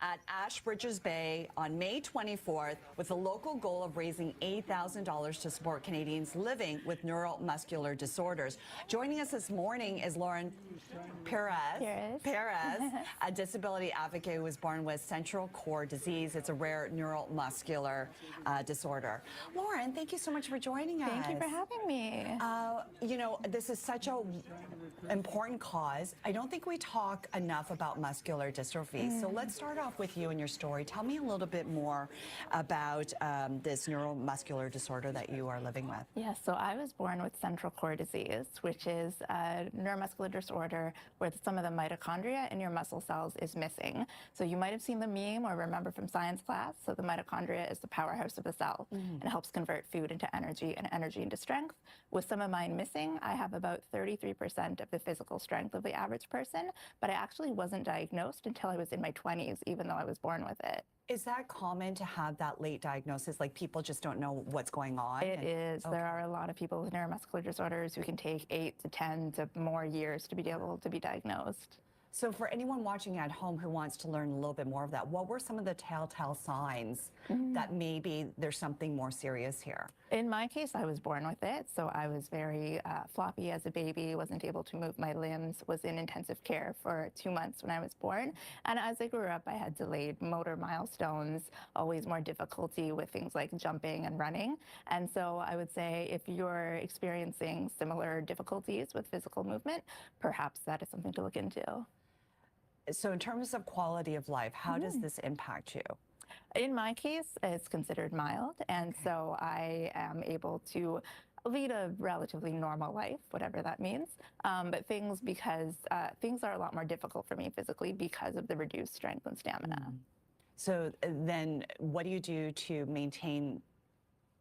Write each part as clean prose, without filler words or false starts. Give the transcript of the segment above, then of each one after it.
at Ashbridges Bay on May 24th with the local goal of raising $8,000 to support Canadians living with neuromuscular disorders. Joining us this morning is Lauren Pires, a disability advocate who was born with central core disease. It's a rare neuromuscular disorder. Lauren, thank you so much for joining us. Thank you for having me. You know, this is such an important cause. I don't think we talk enough about muscular dystrophy. So let's start off with you and your story. Tell me a little bit more about this neuromuscular disorder that you are living with. Yes, so I was born with central core disease, which is a neuromuscular disorder where some of the mitochondria in your muscle cells is missing. So you might have seen the meme or remember from science class. So the mitochondria is the powerhouse of the cell and helps convert food into energy and energy into strength. With some of mine missing, I have about 33% of the physical strength of the average person, but I actually wasn't diagnosed until I was in my 20s, even though I was born with it. Is that common to have that late diagnosis? Like people just don't know what's going on? It is. Okay. There are a lot of people with neuromuscular disorders who can take 8 to 10 to more years to be able to be diagnosed. So for anyone watching at home who wants to learn a little bit more of that, what were some of the telltale signs that maybe there's something more serious here? In my case, I was born with it. So I was very floppy as a baby, wasn't able to move my limbs, was in intensive care for 2 months when I was born. And as I grew up, I had delayed motor milestones, always more difficulty with things like jumping and running. And so I would say if you're experiencing similar difficulties with physical movement, perhaps that is something to look into. So in terms of quality of life, how does this impact you? In my case, it's considered mild, and so I am able to lead a relatively normal life, whatever that means. But things are a lot more difficult for me physically because of the reduced strength and stamina. So then what do you do to maintain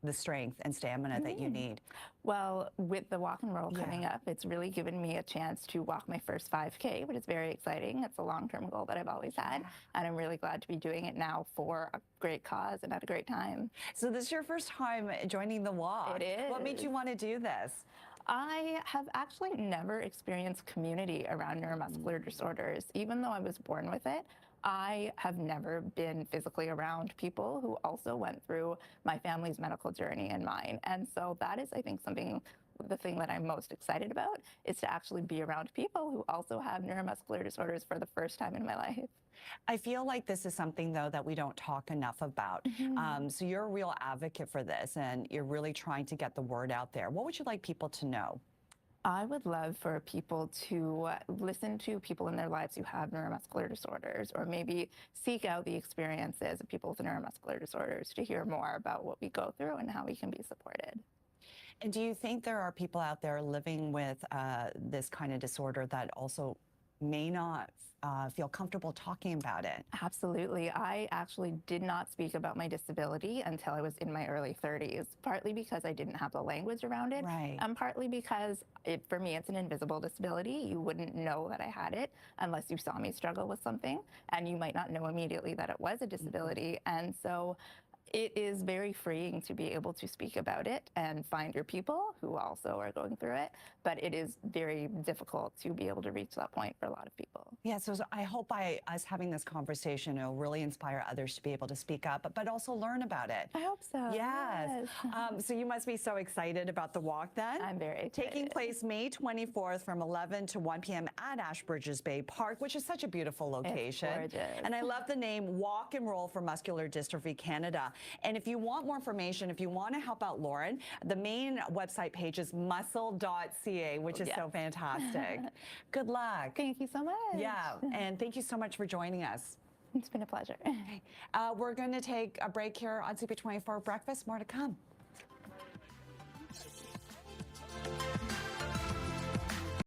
the strength and stamina that you need? Well, with the walk and roll coming up, it's really given me a chance to walk my first 5K, which is very exciting. It's a long-term goal that I've always had, and I'm really glad to be doing it now for a great cause and at a great time. So this is your first time joining the walk. It is. What made you want to do this? I have actually never experienced community around neuromuscular disorders. Even though I was born with it, I have never been physically around people who also went through my family's medical journey and mine. And so that is, I think, the thing that I'm most excited about is to actually be around people who also have neuromuscular disorders for the first time in my life. I feel like this is something, though, that we don't talk enough about. So you're a real advocate for this, and you're really trying to get the word out there. What would you like people to know? I would love for people to listen to people in their lives who have neuromuscular disorders, or maybe seek out the experiences of people with neuromuscular disorders to hear more about what we go through and how we can be supported. And do you think there are people out there living with this kind of disorder that also may not feel comfortable talking about it? Absolutely. I actually did not speak about my disability until I was in my early 30s, partly because I didn't have the language around it, and partly because for me, it's an invisible disability. You wouldn't know that I had it unless you saw me struggle with something, and you might not know immediately that it was a disability. And so it is very freeing to be able to speak about it and find your people who also are going through it. But it is very difficult to be able to reach that point for a lot of people. Yeah, so I hope by us having this conversation, it'll really inspire others to be able to speak up, but also learn about it. I hope so. Yes. So you must be so excited about the walk then. I'm very excited. Taking place May 24th from 11 to 1 p.m. at Ashbridges Bay Park, which is such a beautiful location. It's gorgeous. And I love the name Walk and Roll for Muscular Dystrophy Canada. And if you want more information, if you want to help out Lauren, the main website page is muscle.ca, which is so fantastic. Good luck. Thank you so much. Yeah, and thank you so much for joining us. It's been a pleasure. We're going to take a break here on CP24 Breakfast. More to come.